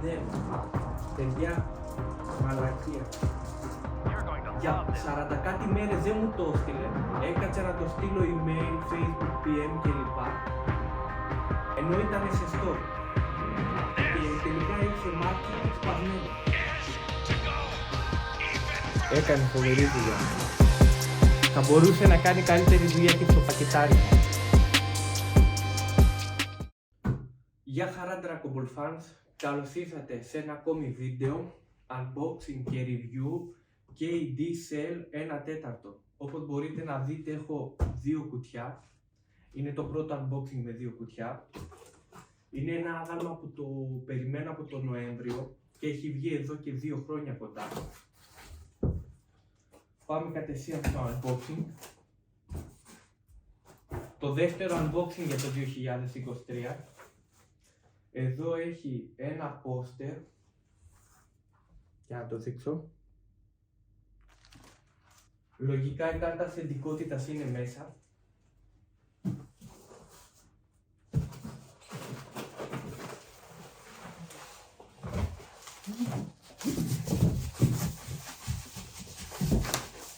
Ναι, παιδιά, μαλακία. Για 40 κάτι μέρες δεν μου το έστειλε. Έκατσα να το στείλω email, facebook, pm κλπ. Ενώ ήταν ζεστό. Και τελικά είχε μάτι σπασμένο. Έκανε φοβερή δουλειά. Θα μπορούσε να κάνει καλύτερη δουλειά και στο πακετάρι. Γεια χαρά Dragon Ball fans, καλώς ήρθατε σε ένα ακόμη βίντεο unboxing και review KD Cell 1/4. Όπως μπορείτε να δείτε έχω δύο κουτιά. Είναι το πρώτο unboxing με δύο κουτιά. Είναι ένα άγαλμα που το περιμένω από τον Νοέμβριο και έχει βγει εδώ και 2 χρόνια κοντά. Πάμε κατευθείαν στο unboxing. Το δεύτερο unboxing για το 2023. Εδώ έχει ένα πόστερ. Για να το δείξω. Λογικά η κάρτα αυθεντικότητας είναι μέσα.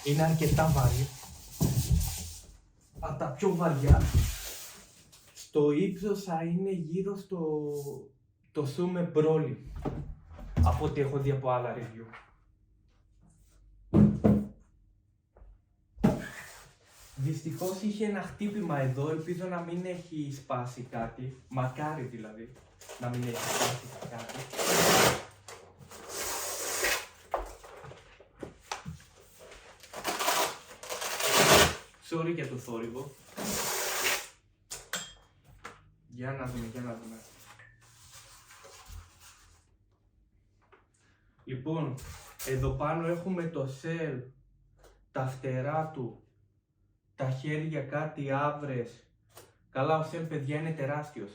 Είναι αρκετά βαρύ. Από τα πιο βαριά. Στο ύψος θα είναι γύρω το Sume Broly. Από ό,τι έχω δει από άλλα review. Δυστυχώς είχε ένα χτύπημα εδώ, ελπίζω να μην έχει σπάσει κάτι. Μακάρι δηλαδή, να μην έχει σπάσει κάτι. Sorry για το θόρυβο. Για να δούμε. Λοιπόν, εδώ πάνω έχουμε το Cell, τα φτερά του, τα χέρια κάτι άβρες. Καλά, ο Cell παιδιά είναι τεράστιος.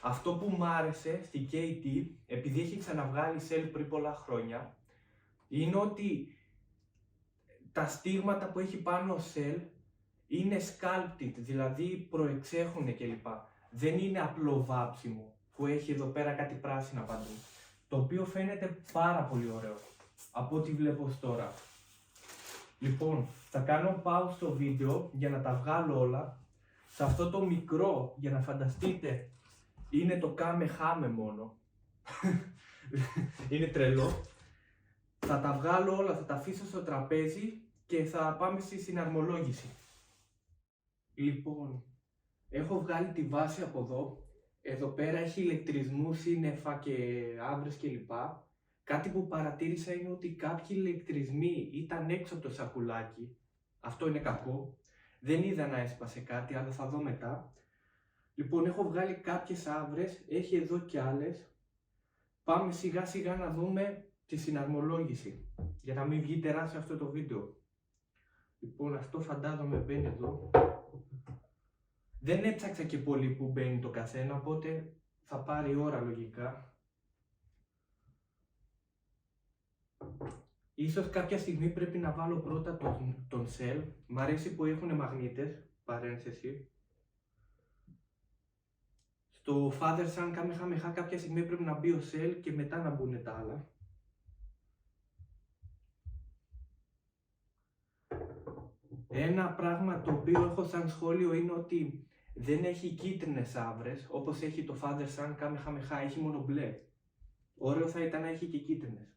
Αυτό που μου άρεσε στη KD, επειδή έχει ξαναβγάλει Cell πριν πολλά χρόνια, είναι ότι τα στίγματα που έχει πάνω ο Cell είναι sculpted, δηλαδή προεξέχουν κλπ. Δεν είναι απλό βάψιμο που έχει εδώ πέρα κάτι πράσινα παντού. Το οποίο φαίνεται πάρα πολύ ωραίο από ό,τι βλέπω ως τώρα. Λοιπόν, θα κάνω pause στο βίντεο για να τα βγάλω όλα. Σε αυτό το μικρό, για να φανταστείτε, είναι το Kamehame μόνο. Είναι τρελό. Θα τα βγάλω όλα, θα τα αφήσω στο τραπέζι και θα πάμε στη συναρμολόγηση. Λοιπόν, έχω βγάλει τη βάση από εδώ. Εδώ πέρα έχει ηλεκτρισμού, σύννεφα και άβρες κλπ. Κάτι που παρατήρησα είναι ότι κάποιοι ηλεκτρισμοί ήταν έξω από το σακουλάκι. Αυτό είναι κακό. Δεν είδα να έσπασε κάτι, αλλά θα δω μετά. Λοιπόν, έχω βγάλει κάποιες άβρες, έχει εδώ κι άλλες. Πάμε σιγά σιγά να δούμε τη συναρμολόγηση, για να μην βγει τεράστιο αυτό το βίντεο. Λοιπόν, αυτό φαντάζομαι μπαίνει εδώ. Δεν έψαξα και πολύ που μπαίνει το καθένα, οπότε θα πάρει ώρα λογικά. Ίσως κάποια στιγμή πρέπει να βάλω πρώτα τον Cell. Μ' αρέσει που έχουν μαγνήτες, παρένθεση. Στο Father Son Kamehameha κάποια στιγμή πρέπει να μπει ο Cell και μετά να μπουν τα άλλα. Ένα πράγμα το οποίο έχω σαν σχόλιο είναι ότι δεν έχει κίτρινες άβρες, όπως έχει το Father Son Kamehameha, έχει μόνο μπλε. Ωραίο θα ήταν να έχει και κίτρινες.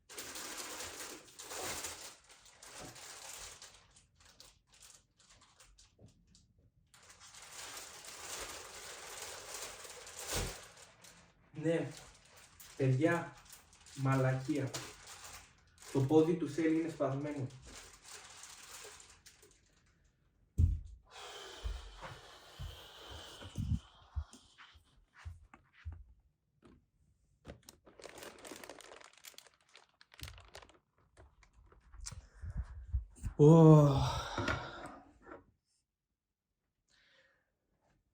Ναι, παιδιά, μαλακία. Το πόδι του Cell είναι σπασμένο.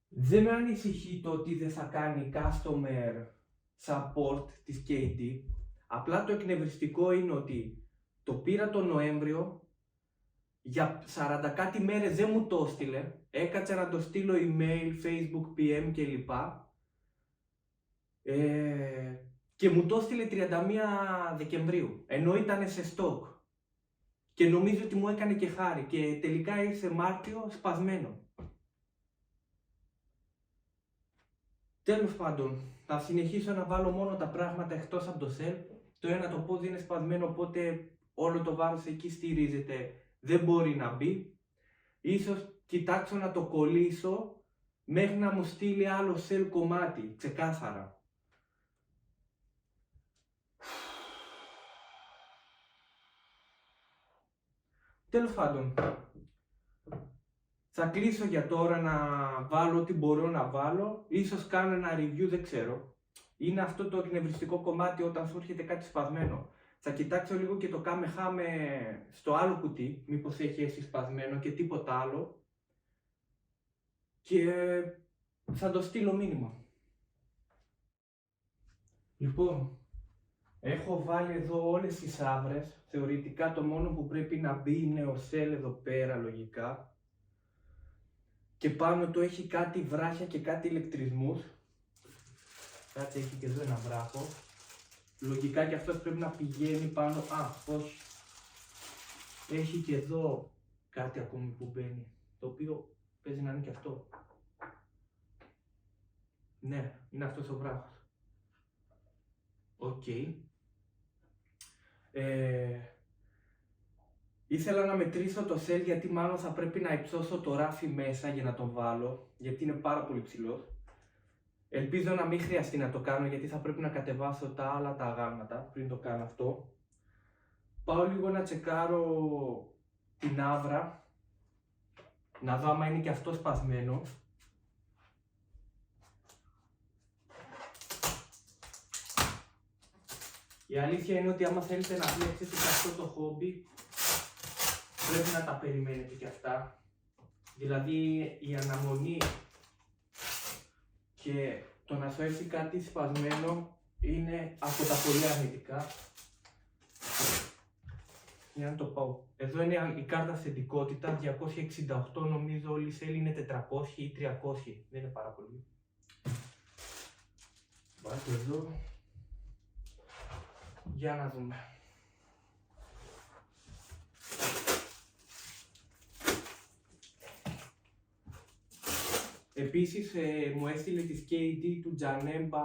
Δεν με ανησυχεί το ότι δεν θα κάνει customer support της KD. Απλά το εκνευριστικό είναι ότι το πήρα τον Νοέμβριο, για 40 κάτι μέρες δεν μου το έστειλε. Έκατσα να το στείλω email, facebook, pm κλπ. και μου το έστειλε 31 Δεκεμβρίου, ενώ ήταν σε στόκ. Και νομίζω ότι μου έκανε και χάρη και τελικά ήρθε Μάρτιο σπασμένο. Τέλος πάντων, θα συνεχίσω να βάλω μόνο τα πράγματα εκτός από το σελ. Το ένα το πόδι είναι σπασμένο, οπότε όλο το βάρος εκεί στηρίζεται, δεν μπορεί να μπει. Ίσως κοιτάξω να το κολλήσω μέχρι να μου στείλει άλλο σελ κομμάτι, ξεκάθαρα. Τέλος πάντων, θα κλείσω για τώρα να βάλω ό,τι μπορώ να βάλω. Ίσως κάνω ένα review, δεν ξέρω. Είναι αυτό το εκνευριστικό κομμάτι όταν σου έρχεται κάτι σπασμένο. Θα κοιτάξω λίγο και το κάμεχάμε στο άλλο κουτί, μήπως έχει έτσι σπασμένο και τίποτα άλλο. Και θα το στείλω μήνυμα. Λοιπόν, έχω βάλει εδώ όλες τις άβρες. Θεωρητικά το μόνο που πρέπει να μπει είναι ο σελ εδώ πέρα λογικά. Και πάνω του έχει κάτι βράχια και κάτι ηλεκτρισμούς. Κάτι έχει και εδώ ένα βράχο. Λογικά και αυτός πρέπει να πηγαίνει πάνω. Όχι. Έχει και εδώ κάτι ακόμη που μπαίνει. Το οποίο παίζει να είναι και αυτό. Ναι, είναι αυτός ο βράχος. Οκ. Ήθελα να μετρήσω το σελ γιατί μάλλον θα πρέπει να υψώσω το ράφι μέσα για να τον βάλω, γιατί είναι πάρα πολύ ψηλός. Ελπίζω να μην χρειαστεί να το κάνω γιατί θα πρέπει να κατεβάσω τα άλλα τα αγάλματα πριν το κάνω αυτό. Πάω λίγο να τσεκάρω την άβρα, να δω άμα είναι και αυτό σπασμένο. Η αλήθεια είναι ότι άμα θέλετε να πλέξετε σε αυτό το χόμπι, πρέπει να τα περιμένετε και αυτά. Δηλαδή η αναμονή και το να σου έρθει κάτι σπασμένο είναι από τα πολύ αρνητικά. Για να το πάω. Εδώ είναι η κάρτα αυθεντικότητα, 268 νομίζω όλη η σέλη είναι 400 ή 300, δεν είναι πάρα πολύ. Βάζω εδώ. Για να δούμε. Επίσης μου έστειλε τη KD του Janemba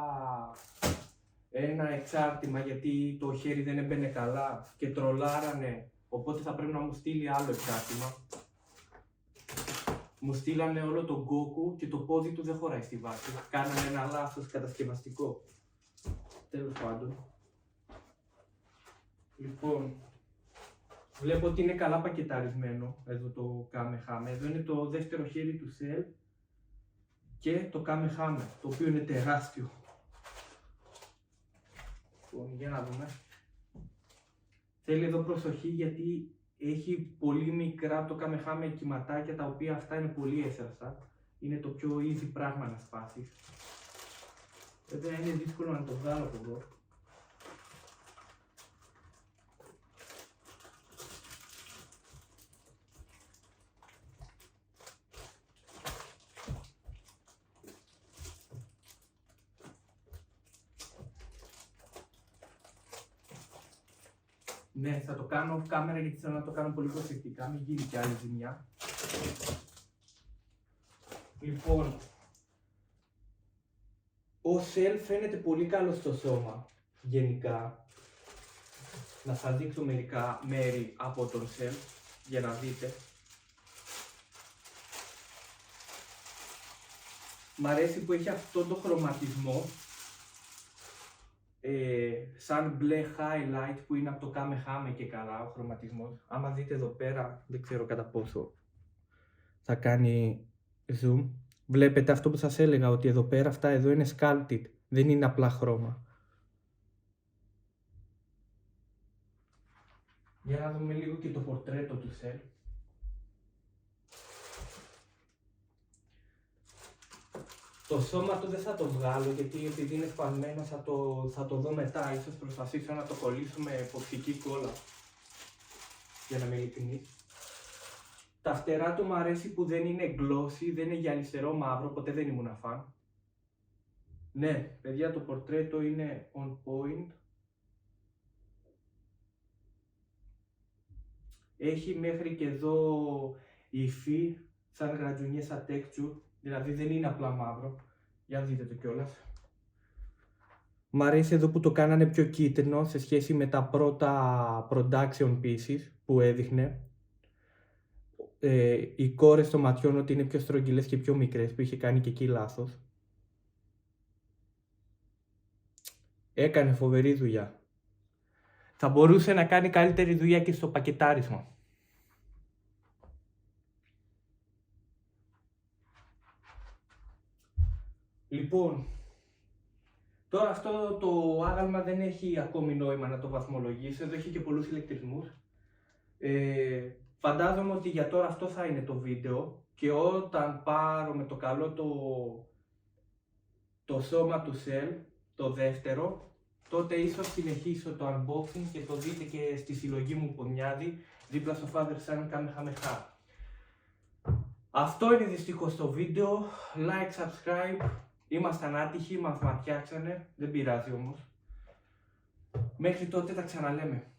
ένα εξάρτημα γιατί το χέρι δεν έμπαινε καλά και τρολάρανε, οπότε θα πρέπει να μου στείλει άλλο εξάρτημα. Μου στείλανε όλο τον Goku και το πόδι του δεν χωράει στη βάση. Κάνανε ένα λάθος κατασκευαστικό. Τέλος πάντων. Λοιπόν, βλέπω ότι είναι καλά πακεταρισμένο εδώ το Kamehame. Εδώ είναι το δεύτερο χέρι του Cell και το Kamehame, το οποίο είναι τεράστιο. Λοιπόν, για να δούμε. Θέλει εδώ προσοχή γιατί έχει πολύ μικρά το Kamehame κυματάκια, τα οποία αυτά είναι πολύ έσερσα. Είναι το πιο easy πράγμα να σπάσεις. Βέβαια είναι δύσκολο να το βγάλω από εδώ. Ναι, θα το κάνω off camera γιατί θέλω να το κάνω πολύ προσεκτικά, μην γίνει και άλλη ζημιά. Λοιπόν, ο Cell φαίνεται πολύ καλό στο σώμα, γενικά. Να σας δείξω μερικά μέρη από τον Cell, για να δείτε. Μ' αρέσει που έχει αυτό το χρωματισμό, σαν μπλε highlight που είναι από το Kamehame και καλά ο χρωματισμός. Άμα δείτε εδώ πέρα, δεν ξέρω κατά πόσο θα κάνει zoom. Βλέπετε αυτό που σας έλεγα, ότι εδώ πέρα αυτά εδώ είναι sculpted, δεν είναι απλά χρώμα. Για να δούμε λίγο και το πορτρέτο του Cell. Το σώμα του δεν θα το βγάλω γιατί επειδή είναι σπασμένο θα το δω μετά. Ίσως προσπαθήσω να το κολλήσω με εποχική κόλλα. Για να είμαι ειλικρινής. Τα φτερά του μου αρέσει που δεν είναι glossy, δεν είναι γυαλιστερό μαύρο, ποτέ δεν ήμουν φαν. Ναι, παιδιά, το πορτρέτο είναι on point. Έχει μέχρι και εδώ υφή, σαν γρατζουνιές, σαν texture, δηλαδή δεν είναι απλά μαύρο. Για δείτε το κιόλας. Μ' αρέσει εδώ που το κάνανε πιο κίτρινο σε σχέση με τα πρώτα production pieces που έδειχνε. Οι κόρες των ματιών ότι είναι πιο στρογγυλές και πιο μικρές, που είχε κάνει και εκεί λάθος. Έκανε φοβερή δουλειά. Θα μπορούσε να κάνει καλύτερη δουλειά και στο πακετάρισμα. Λοιπόν, τώρα αυτό το άγαλμα δεν έχει ακόμη νόημα να το βαθμολογήσω, εδώ έχει και πολλούς ηλεκτρισμούς. Φαντάζομαι ότι για τώρα αυτό θα είναι το βίντεο και όταν πάρω με το καλό το σώμα του Cell, το δεύτερο, τότε ίσως συνεχίσω το unboxing και το δείτε και στη συλλογή μου Πονιάδη, δίπλα στο Father Son Kamehameha. Αυτό είναι δυστυχώς το βίντεο, like, subscribe, ήμασταν άτυχοι, μας ματιάξανε, δεν πειράζει όμως. Μέχρι τότε τα ξαναλέμε.